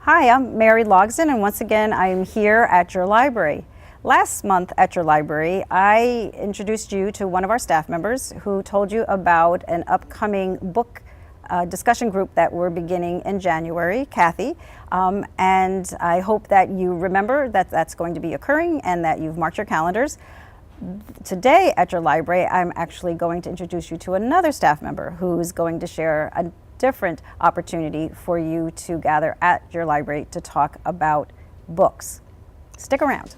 Hi, I'm Mary Logsdon, and once again, I'm here at your library. Last month at your library, I introduced you to one of our staff members who told you about an upcoming book discussion group that we're beginning in January, Kathy. And I hope that you remember that that's going to be occurring and that you've marked your calendars. Today at your library, I'm actually going to introduce you to another staff member who's going to share a different opportunity for you to gather at your library to talk about books. Stick around.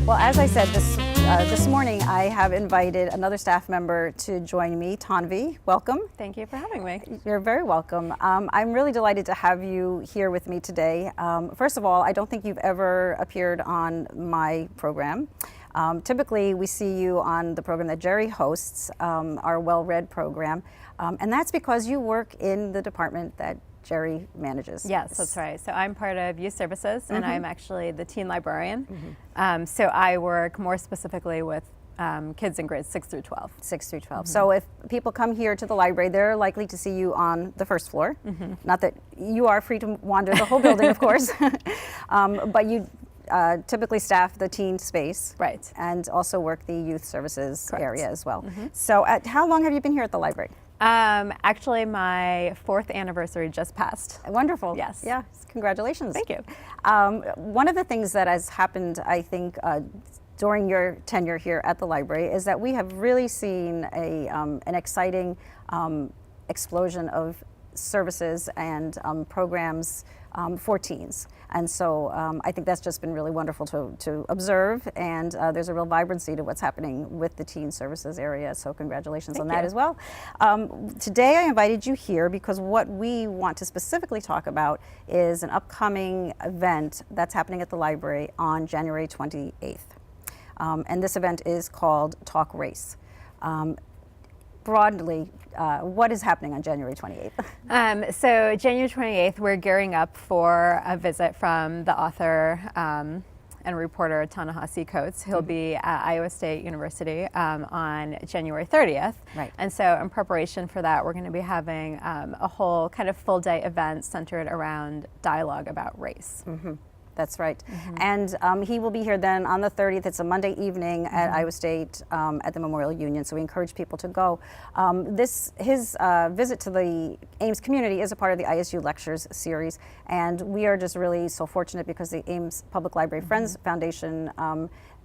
Well, as I said, this morning I have invited another staff member to join me, Tanvi. Welcome. Thank you for having me. You're very welcome. I'm really delighted to have you here with me today. First of all, I don't think you've ever appeared on my program. Typically, we see you on the program that Jerry hosts, our Well-Read program, and that's because you work in the department that Jerry manages. Yes, that's right. So I'm part of youth services, and I'm actually the teen librarian. So I work more specifically with kids in grades 6 through 12. 6 through 12. So if people come here to the library, they're likely to see you on the first floor. Not that you are free to wander the whole building, of course, but you typically staff the teen space. Right. And also work the youth services Correct. area as well. So how long have you been here at the library? Actually, my 4th anniversary just passed. Wonderful. Yes. Yeah, congratulations. Thank you. One of the things that has happened, I think, during your tenure here at the library is that we have really seen an exciting explosion of services and programs for teens. And so I think that's just been really wonderful to observe, and there's a real vibrancy to what's happening with the teen services area, so congratulations on that as well. Today I invited you here because what we want to specifically talk about is an upcoming event that's happening at the library on January 28th. And this event is called Talk Race. Broadly, what is happening on January 28th? So January 28th, we're gearing up for a visit from the author and reporter Ta-Nehisi Coates. He'll be at Iowa State University on January 30th. Right. And so in preparation for that, we're going to be having a whole kind of full day event centered around dialogue about race. That's right. And he will be here then on the 30th. It's a Monday evening at Iowa State at the Memorial Union, so we encourage people to go. His visit to the Ames community is a part of the ISU Lectures series, and we are just really so fortunate because the Ames Public Library Friends Foundation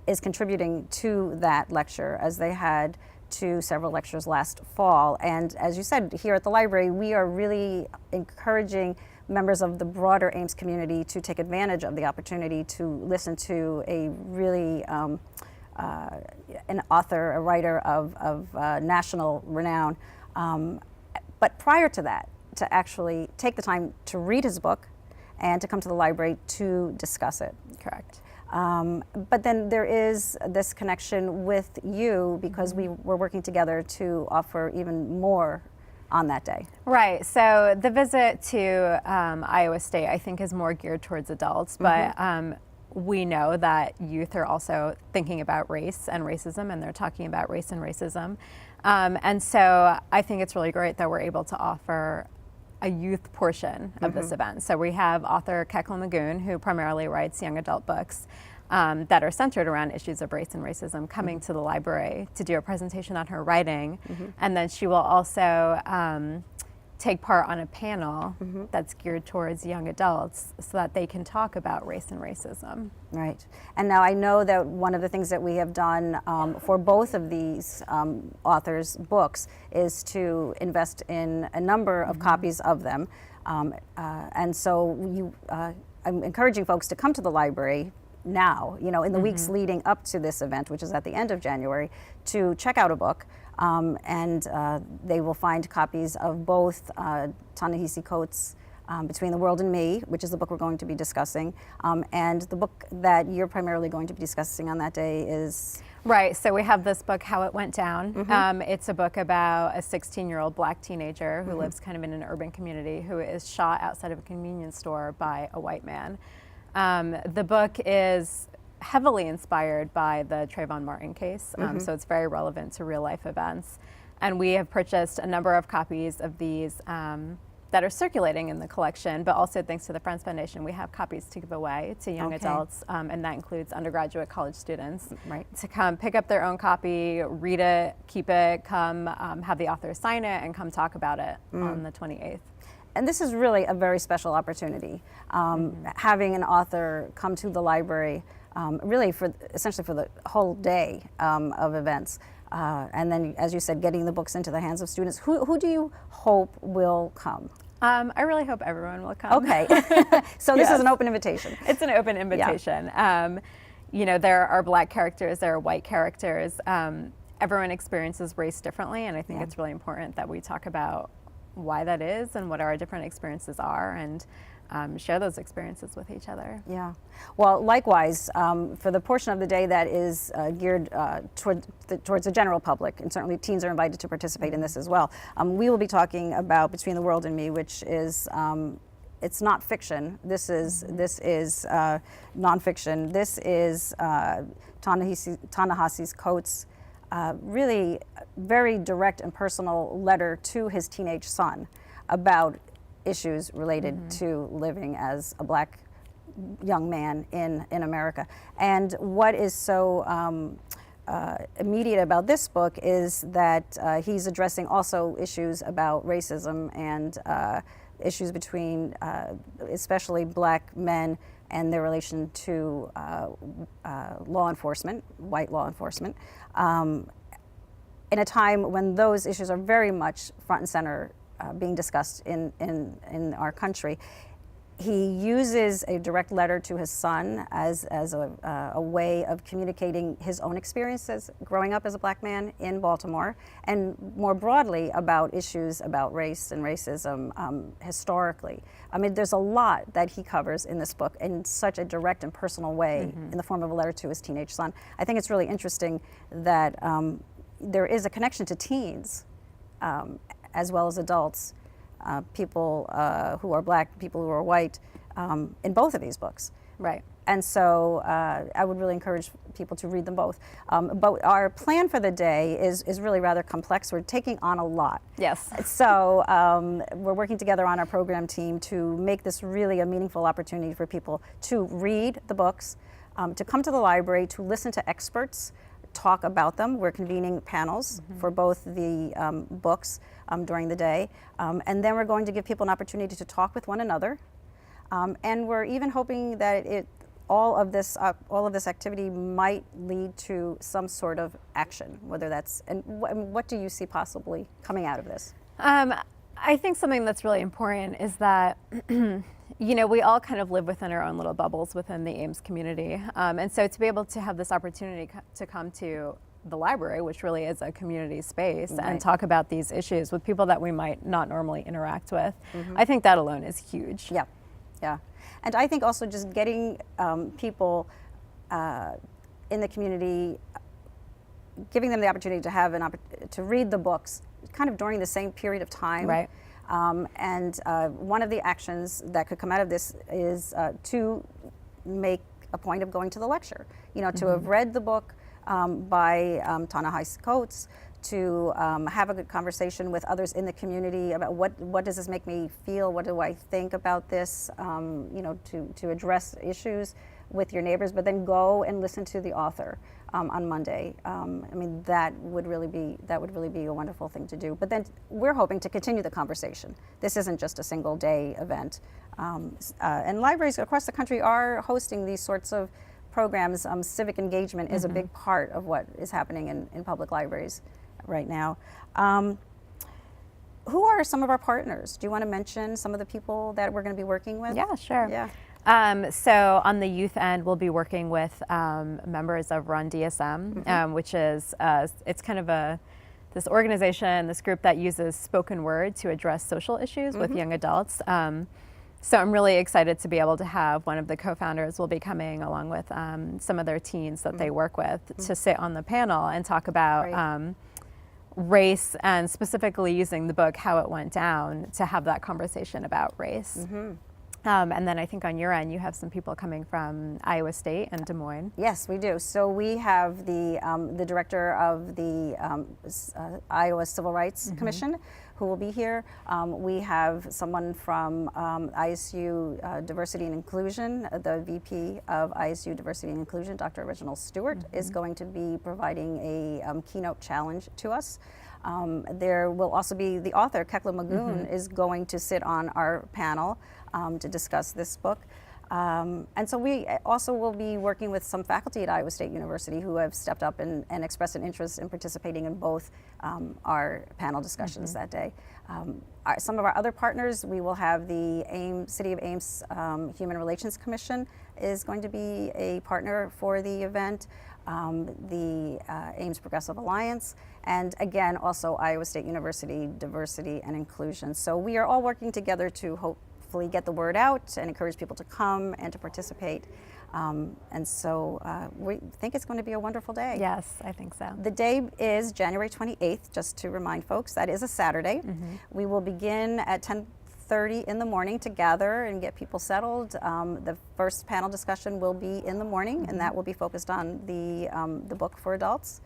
is contributing to that lecture, as they had to several lectures last fall. And as you said, here at the library, we are really encouraging members of the broader Ames community to take advantage of the opportunity to listen to a really an author, a writer of national renown. But prior to that, to actually take the time to read his book and to come to the library to discuss it. Correct. But then there is this connection with you because we were working together to offer even more on that day. Right. So the visit to Iowa State, I think, is more geared towards adults, but we know that youth are also thinking about race and racism, and they're talking about race and racism. And so I think it's really great that we're able to offer a youth portion of this event. So we have author Kekla Magoon, who primarily writes young adult books that are centered around issues of race and racism, coming to the library to do a presentation on her writing. And then she will also take part on a panel that's geared towards young adults so that they can talk about race and racism. Right. And now I know that one of the things that we have done for both of these authors' books is to invest in a number of copies of them. And so I'm encouraging folks to come to the library now, in the weeks leading up to this event, which is at the end of January, to check out a book. And they will find copies of both Ta-Nehisi Coates' Between the World and Me, which is the book we're going to be discussing, and the book that you're primarily going to be discussing on that day is... Right, so we have this book, How It Went Down. It's a book about a 16-year-old black teenager who lives kind of in an urban community who is shot outside of a convenience store by a white man. The book is heavily inspired by the Trayvon Martin case, so it's very relevant to real life events. And we have purchased a number of copies of these that are circulating in the collection, but also thanks to the Friends Foundation, we have copies to give away to young adults, and that includes undergraduate college students, to come pick up their own copy, read it, keep it, come have the author sign it, and come talk about it on the 28th. And this is really a very special opportunity, having an author come to the library, really essentially for the whole day of events. And then, as you said, getting the books into the hands of students. Who do you hope will come? I really hope everyone will come. Okay. So this is an open invitation. It's an open invitation. Yeah. You know, there are black characters, there are white characters. Everyone experiences race differently, and I think it's really important that we talk about why that is and what our different experiences are, and share those experiences with each other. Yeah. Well, likewise, for the portion of the day that is geared towards the general public, and certainly teens are invited to participate in this as well, we will be talking about Between the World and Me, which is it's not fiction. This is nonfiction. This is Ta-Nehisi's Coates' really very direct and personal letter to his teenage son about issues related to living as a black young man in America. And what is so immediate about this book is that he's addressing also issues about racism and issues between especially black men and their relation to law enforcement, white law enforcement, in a time when those issues are very much front and center being discussed in our country. He uses a direct letter to his son as a way of communicating his own experiences growing up as a black man in Baltimore, and more broadly about issues about race and racism historically. I mean, there's a lot that he covers in this book in such a direct and personal way in the form of a letter to his teenage son. I think it's really interesting that there is a connection to teens as well as adults, people who are black, people who are white, in both of these books. Right. And so I would really encourage people to read them both. But our plan for the day is really rather complex. We're taking on a lot. Yes. So we're working together on our program team to make this really a meaningful opportunity for people to read the books, to come to the library, to listen to experts talk about them. We're convening panels for both the books during the day. And then we're going to give people an opportunity to talk with one another. And we're even hoping that all of this activity might lead to some sort of action, whether that's, and what do you see possibly coming out of this? I think something that's really important is that you know, we all kind of live within our own little bubbles within the Ames community. And so to be able to have this opportunity to come to the library, which really is a community space, and talk about these issues with people that we might not normally interact with, I think that alone is huge. Yeah, yeah. And I think also just getting people in the community, giving them the opportunity to have to read the books kind of during the same period of time. Right. And one of the actions that could come out of this is to make a point of going to the lecture. You know, to have read the book by Ta-Nehisi Coates, to have a good conversation with others in the community about what does this make me feel, what do I think about this, you know, to address issues with your neighbors, but then go and listen to the author on Monday. I mean, that would really be a wonderful thing to do. But then we're hoping to continue the conversation. This isn't just a single day event. And libraries across the country are hosting these sorts of programs. Civic engagement is a big part of what is happening in public libraries right now. Who are some of our partners? Do you want to mention some of the people that we're going to be working with? Yeah, sure. Yeah. So on the youth end, we'll be working with members of Run DSM, which is it's kind of this organization, this group that uses spoken word to address social issues with young adults. So I'm really excited to be able to have one of the co-founders will be coming along with some of their teens that they work with to sit on the panel and talk about race, and specifically using the book How It Went Down to have that conversation about race. And then I think on your end, you have some people coming from Iowa State and Des Moines. Yes, we do. So we have the director of the Iowa Civil Rights Commission who will be here. We have someone from ISU Diversity and Inclusion. The VP of ISU Diversity and Inclusion, Dr. Reginald Stewart, is going to be providing a keynote challenge to us. There will also be the author, Kekla Magoon, is going to sit on our panel to discuss this book. And so we also will be working with some faculty at Iowa State University who have stepped up and expressed an interest in participating in both our panel discussions that day. Some of our other partners, we will have the City of Ames Human Relations Commission is going to be a partner for the event, the Ames Progressive Alliance, and again, also Iowa State University Diversity and Inclusion. So we are all working together to hopefully get the word out and encourage people to come and to participate. And so we think it's going to be a wonderful day. Yes, I think so. The day is January 28th, just to remind folks. That is a Saturday. We will begin at 10:30 in the morning to gather and get people settled. The first panel discussion will be in the morning, and that will be focused on the book for adults.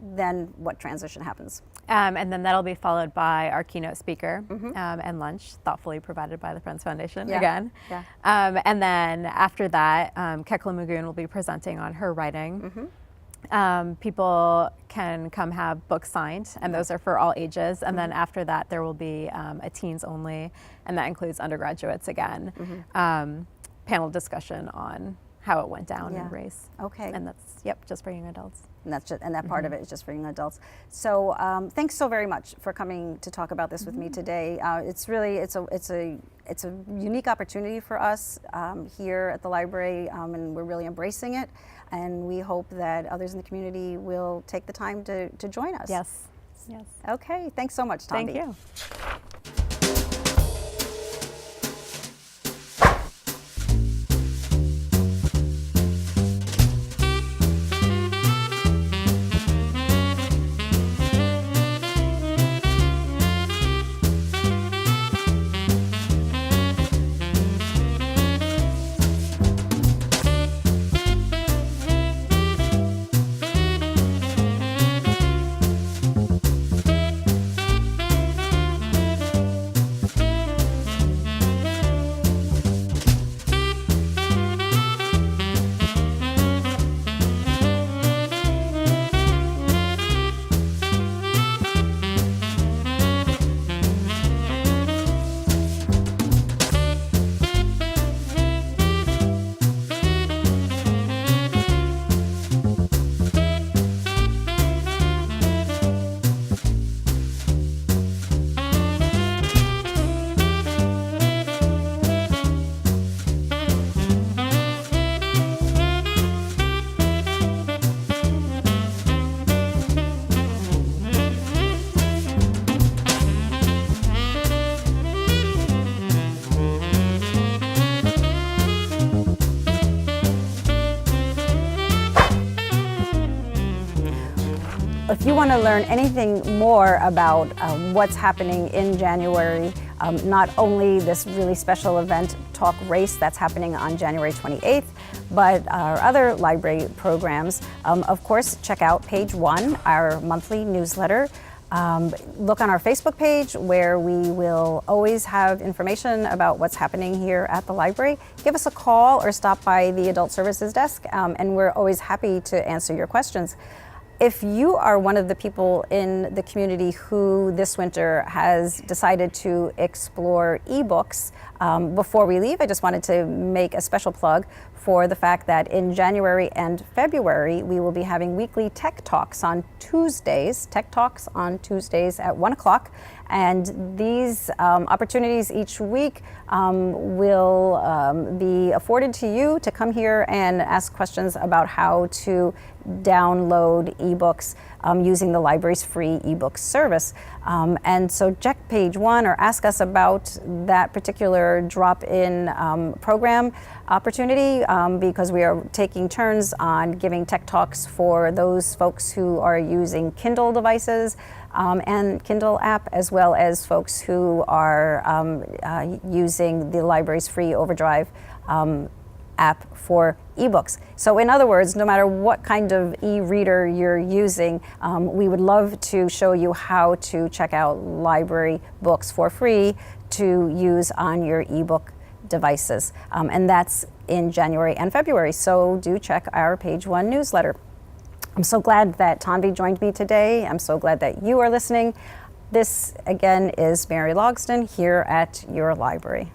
Then what transition happens? And then that'll be followed by our keynote speaker and lunch, thoughtfully provided by the Friends Foundation again. And then after that, Kekla Magoon will be presenting on her writing. People can come have books signed, and those are for all ages. And then after that, there will be a teens only, and that includes undergraduates again. Panel discussion on how it went down in race. Okay. And that's, just for young adults. And that's just, and that part of it is just for young adults. So thanks so very much for coming to talk about this with me today. It's really it's a unique opportunity for us here at the library, and we're really embracing it. And we hope that others in the community will take the time to join us. Yes. Yes. Okay. Thanks so much, Tomby. Thank you. If you want to learn anything more about what's happening in January, not only this really special event, Talk Race, that's happening on January 28th, but our other library programs, of course, check out Page One, our monthly newsletter. Look on our Facebook page where we will always have information about what's happening here at the library. Give us a call or stop by the Adult Services Desk, and we're always happy to answer your questions. If you are one of the people in the community who this winter has decided to explore ebooks, before we leave, I just wanted to make a special plug for the fact that in January and February, we will be having weekly Tech Talks on Tuesdays, at 1 o'clock. And these opportunities each week will be afforded to you to come here and ask questions about how to download ebooks. using the library's free ebook service. And so check page 1 or ask us about that particular drop-in program opportunity, because we are taking turns on giving tech talks for those folks who are using Kindle devices and Kindle app, as well as folks who are using the library's free Overdrive app for ebooks. So in other words, no matter what kind of e-reader you're using, we would love to show you how to check out library books for free to use on your ebook devices. And that's in January and February, so do check our page 1 newsletter. I'm so glad that Tanvi joined me today. I'm so glad that you are listening. This, again, is Mary Logsdon here at your library.